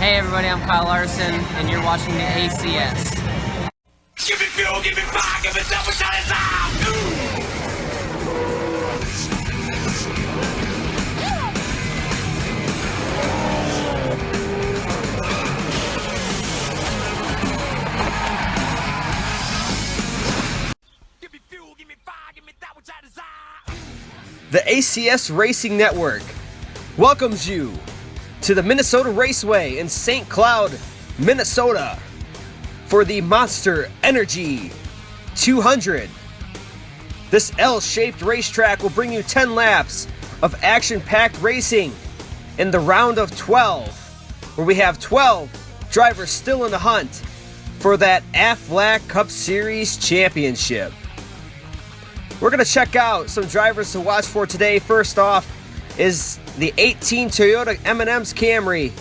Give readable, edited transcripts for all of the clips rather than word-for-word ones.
Hey everybody, I'm Kyle Larson, and you're watching the ACS. Give me fuel, give me fire, give me double shot of time. Give me fuel, give me fire, give me double shot of time. The ACS Racing Network welcomes you to the Minnesota Raceway in St. Cloud, Minnesota for the Monster Energy 200. This L-shaped racetrack will bring you 10 laps of action-packed racing in the round of 12, where we have 12 drivers still in the hunt for that Aflac Cup Series championship. We're going to check out some drivers to watch for today. First off is the 18 Toyota M&M's Camry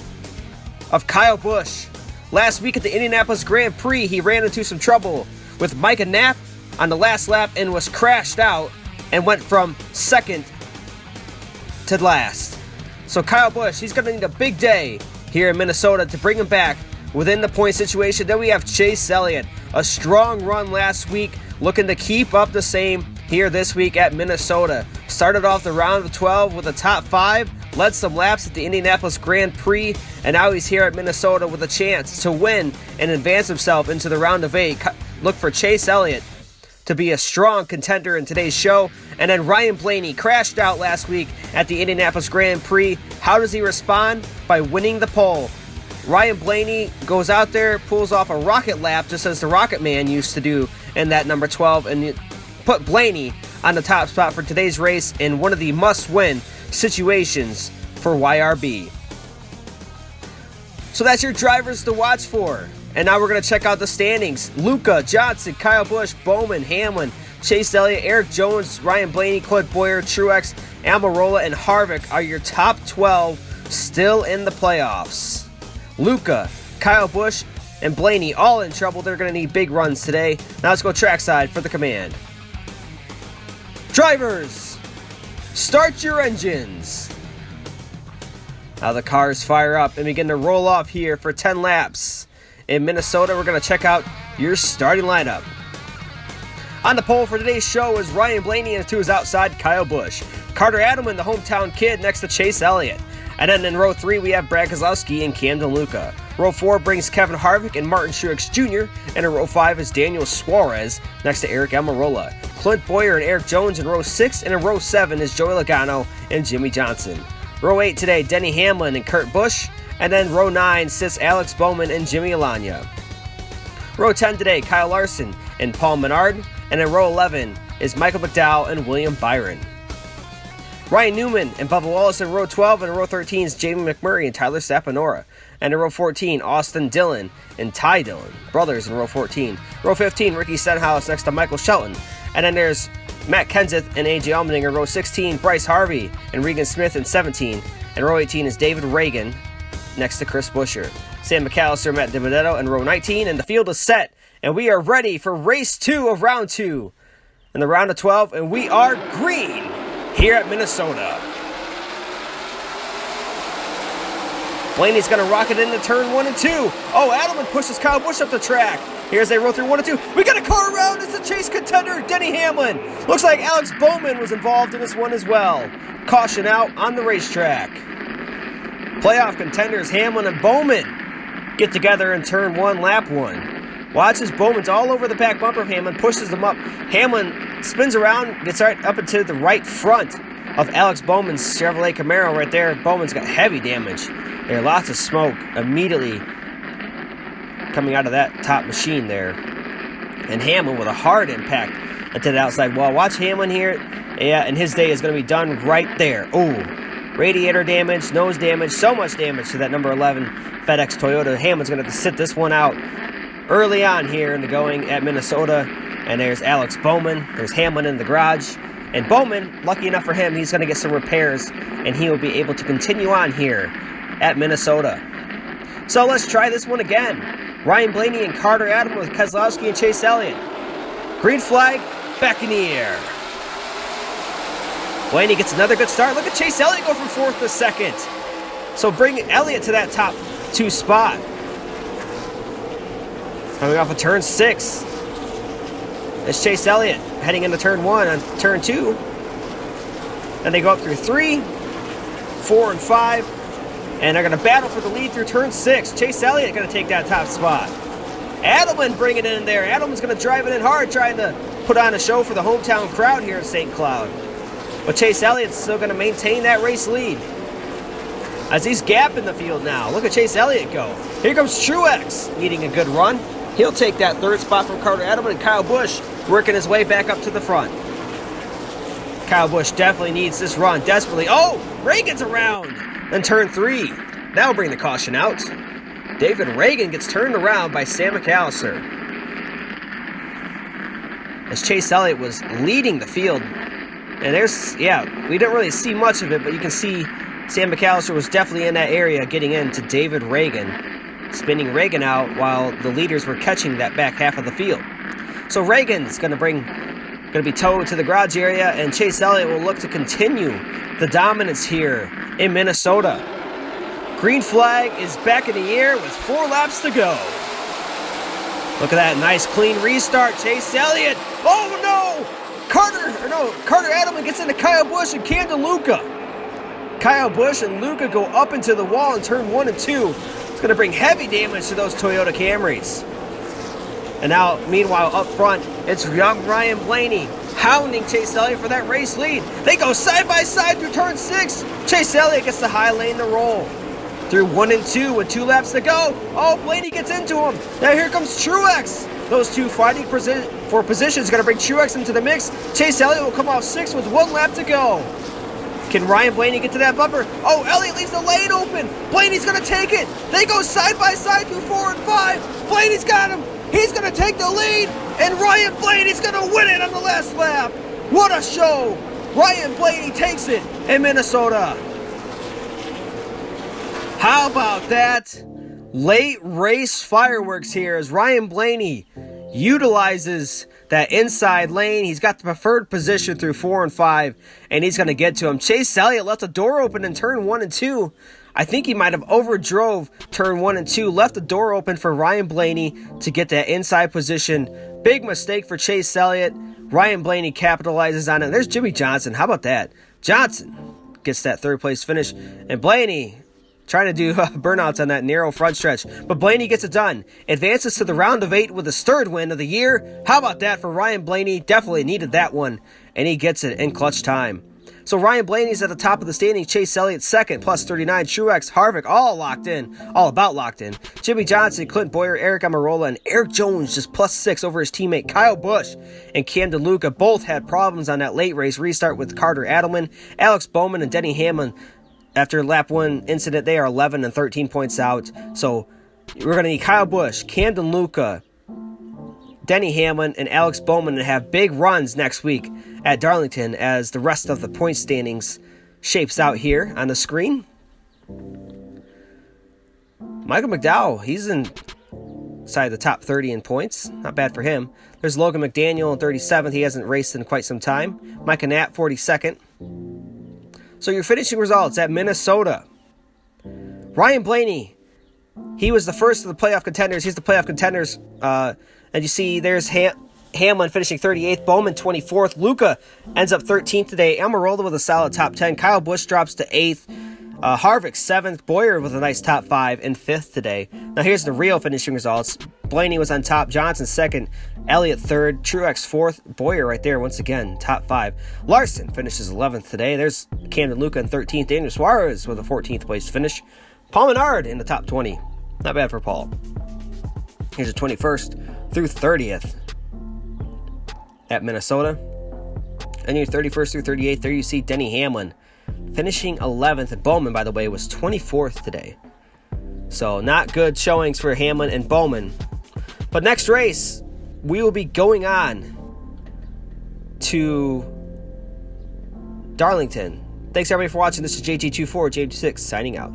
of Kyle Busch. Last week at the Indianapolis Grand Prix, he ran into some trouble with Micah Knapp on the last lap and was crashed out and went from second to last. So Kyle Busch, he's going to need a big day here in Minnesota to bring him back within the point situation. Then we have Chase Elliott, a strong run last week, looking to keep up the same here this week at Minnesota. Started off the round of 12 with a top 5, led some laps at the Indianapolis Grand Prix, and now he's here at Minnesota with a chance to win and advance himself into the round of 8. Look for Chase Elliott to be a strong contender in today's show. And then Ryan Blaney crashed out last week at the Indianapolis Grand Prix. How does he respond? By winning the pole. Ryan Blaney goes out there, pulls off a rocket lap just as the Rocket Man used to do in that number 12, and put Blaney on the top spot for today's race in one of the must-win situations for YRB. So that's your drivers to watch for. And now we're going to check out the standings. Luca, Johnson, Kyle Busch, Bowman, Hamlin, Chase Elliott, Eric Jones, Ryan Blaney, Clint Boyer, Truex, Almirola, and Harvick are your top 12 still in the playoffs. Luca, Kyle Busch, and Blaney all in trouble. They're going to need big runs today. Now let's go trackside for the command. Drivers, start your engines. Now the cars fire up and begin to roll off here for 10 laps. In Minnesota, we're going to check out your starting lineup. On the pole for today's show is Ryan Blaney, and to his outside, Kyle Busch. Carter Adelman, the hometown kid, next to Chase Elliott. And then in row 3, we have Brad Keselowski and Camden Luca. Row 4 brings Kevin Harvick and Martin Truex Jr., and in row 5 is Daniel Suarez next to Eric Almirola. Clint Boyer and Eric Jones in row 6, and in row 7 is Joey Logano and Jimmy Johnson. Row 8 today, Denny Hamlin and Kurt Busch, and then row 9 sits Alex Bowman and Jimmy Alanya. Row 10 today, Kyle Larson and Paul Menard, and in row 11 is Michael McDowell and William Byron. Ryan Newman and Bubba Wallace in row 12, and in row 13 is Jamie McMurray and Tyler Sapanora. And in row 14, Austin Dillon and Ty Dillon, brothers in row 14. Row 15, Ricky Stenhouse next to Michael Shelton. And then there's Matt Kenseth and AJ Allmendinger in row 16, Bryce Harvey and Regan Smith in 17. And row 18 is David Reagan next to Chris Buescher. Sam McAllister, Matt DiBenedetto in row 19, and the field is set. And we are ready for race 2 of round 2 in the round of 12, and we are green here at Minnesota. Blaney's going to rocket into turn 1 and 2. Oh, Adelman pushes Kyle Busch up the track. Here's they roll through 1 and 2. We got a car around. It's a chase contender, Denny Hamlin. Looks like Alex Bowman was involved in this one as well. Caution out on the racetrack. Playoff contenders Hamlin and Bowman get together in turn 1, lap 1. Watch as Bowman's all over the back bumper of Hamlin, pushes them up. Hamlin spins around, gets right up into the right front of Alex Bowman's Chevrolet Camaro right there. Bowman's got heavy damage. There are lots of smoke immediately coming out of that top machine there. And Hamlin with a hard impact into the outside wall. Watch Hamlin here. Yeah, and his day is going to be done right there. Ooh, radiator damage, nose damage, so much damage to that number 11 FedEx Toyota. Hamlin's going to have to sit this one out early on here in the going at Minnesota. And there's Alex Bowman. There's Hamlin in the garage. And Bowman, lucky enough for him, he's going to get some repairs, and he will be able to continue on here at Minnesota. So let's try this one again. Ryan Blaney and Carter Adelman with Keselowski and Chase Elliott. Green flag, back in the air. Blaney gets another good start. Look at Chase Elliott go from 4th to 2nd. So bring Elliott to that top 2 spot. Coming off of turn 6. It's Chase Elliott heading into turn 1 on turn 2. Then they go up through 3, 4, and 5. And they're going to battle for the lead through turn 6. Chase Elliott going to take that top spot. Adelman bringing it in there. Adelman's going to drive it in hard, trying to put on a show for the hometown crowd here in St. Cloud. But Chase Elliott's still going to maintain that race lead. As he's gapping the field now. Look at Chase Elliott go. Here comes Truex needing a good run. He'll take that 3rd spot from Carter Adelman, and Kyle Busch working his way back up to the front. Kyle Busch definitely needs this run desperately. Oh, Reagan's around. Then turn 3. That'll bring the caution out. David Reagan gets turned around by Sam McAllister. As Chase Elliott was leading the field. And we didn't really see much of it, but you can see Sam McAllister was definitely in that area getting into David Reagan, spinning Reagan out while the leaders were catching that back half of the field. So Reagan's going to be towed to the garage area, and Chase Elliott will look to continue the dominance here in Minnesota. Green flag is back in the air with 4 laps to go. Look at that nice clean restart. Chase Elliott. Oh no! Carter Adelman gets into Kyle Busch and Camden Luca. Kyle Busch and Luca go up into the wall in turn 1 and 2. It's going to bring heavy damage to those Toyota Camrys. And now, meanwhile, up front, it's young Ryan Blaney hounding Chase Elliott for that race lead. They go side by side through turn 6. Chase Elliott gets the high lane to roll. Through 1 and 2 with 2 laps to go. Oh, Blaney gets into him. Now here comes Truex. Those two fighting for position is going to bring Truex into the mix. Chase Elliott will come off 6 with 1 lap to go. Can Ryan Blaney get to that bumper? Oh, Elliott leaves the lane open. Blaney's going to take it. They go side by side through 4 and 5. Blaney's got him. He's going to take the lead. And Ryan Blaney's going to win it on the last lap. What a show. Ryan Blaney takes it in Minnesota. How about that? Late race fireworks here as Ryan Blaney utilizes that inside lane. He's got the preferred position through 4 and 5, and he's going to get to him. Chase Elliott left the door open in turn 1 and 2. I think he might have overdrove turn 1 and 2, left the door open for Ryan Blaney to get that inside position. Big mistake for Chase Elliott. Ryan Blaney capitalizes on it. There's Jimmy Johnson. How about that? Johnson gets that 3rd place finish, and Blaney trying to do burnouts on that narrow front stretch. But Blaney gets it done. Advances to the round of 8 with his 3rd win of the year. How about that for Ryan Blaney? Definitely needed that one. And he gets it in clutch time. So Ryan Blaney's at the top of the standing. Chase Elliott second, plus 39. Truex, Harvick, all locked in. All about locked in. Jimmy Johnson, Clint Boyer, Eric Amarola, and Eric Jones just plus 6 over his teammate Kyle Busch and Camden Luca. Both had problems on that late race restart with Carter Adelman. Alex Bowman and Denny Hamlin, after lap 1 incident, they are 11 and 13 points out. So we're going to need Kyle Busch, Camden Luca, Denny Hamlin, and Alex Bowman to have big runs next week at Darlington as the rest of the point standings shapes out here on the screen. Michael McDowell, he's inside the top 30 in points. Not bad for him. There's Logan McDaniel in 37th. He hasn't raced in quite some time. Micah Knapp, 42nd. So your finishing results at Minnesota. Ryan Blaney, he was the first of the playoff contenders. He's the playoff contenders. And you see there's Hamlin finishing 38th. Bowman 24th. Luca ends up 13th today. Amarola with a solid top 10. Kyle Busch drops to 8th. Harvick 7th. Boyer with a nice top 5 and 5th today. Now here's the real finishing results. Blaney was on top. Johnson 2nd. Elliott 3rd. Truex 4th. Boyer right there once again, top 5. Larson finishes 11th today. There's Camden Luca in 13th. Daniel Suarez with a 14th place finish. Paul Menard in the top 20. Not bad for Paul. Here's the 21st through 30th at Minnesota. And your 31st through 38th, there you see Denny Hamlin finishing 11th. And Bowman, by the way, was 24th today. So not good showings for Hamlin and Bowman. But next race, we will be going on to Darlington. Thanks everybody for watching. This is JT24, JT6 signing out.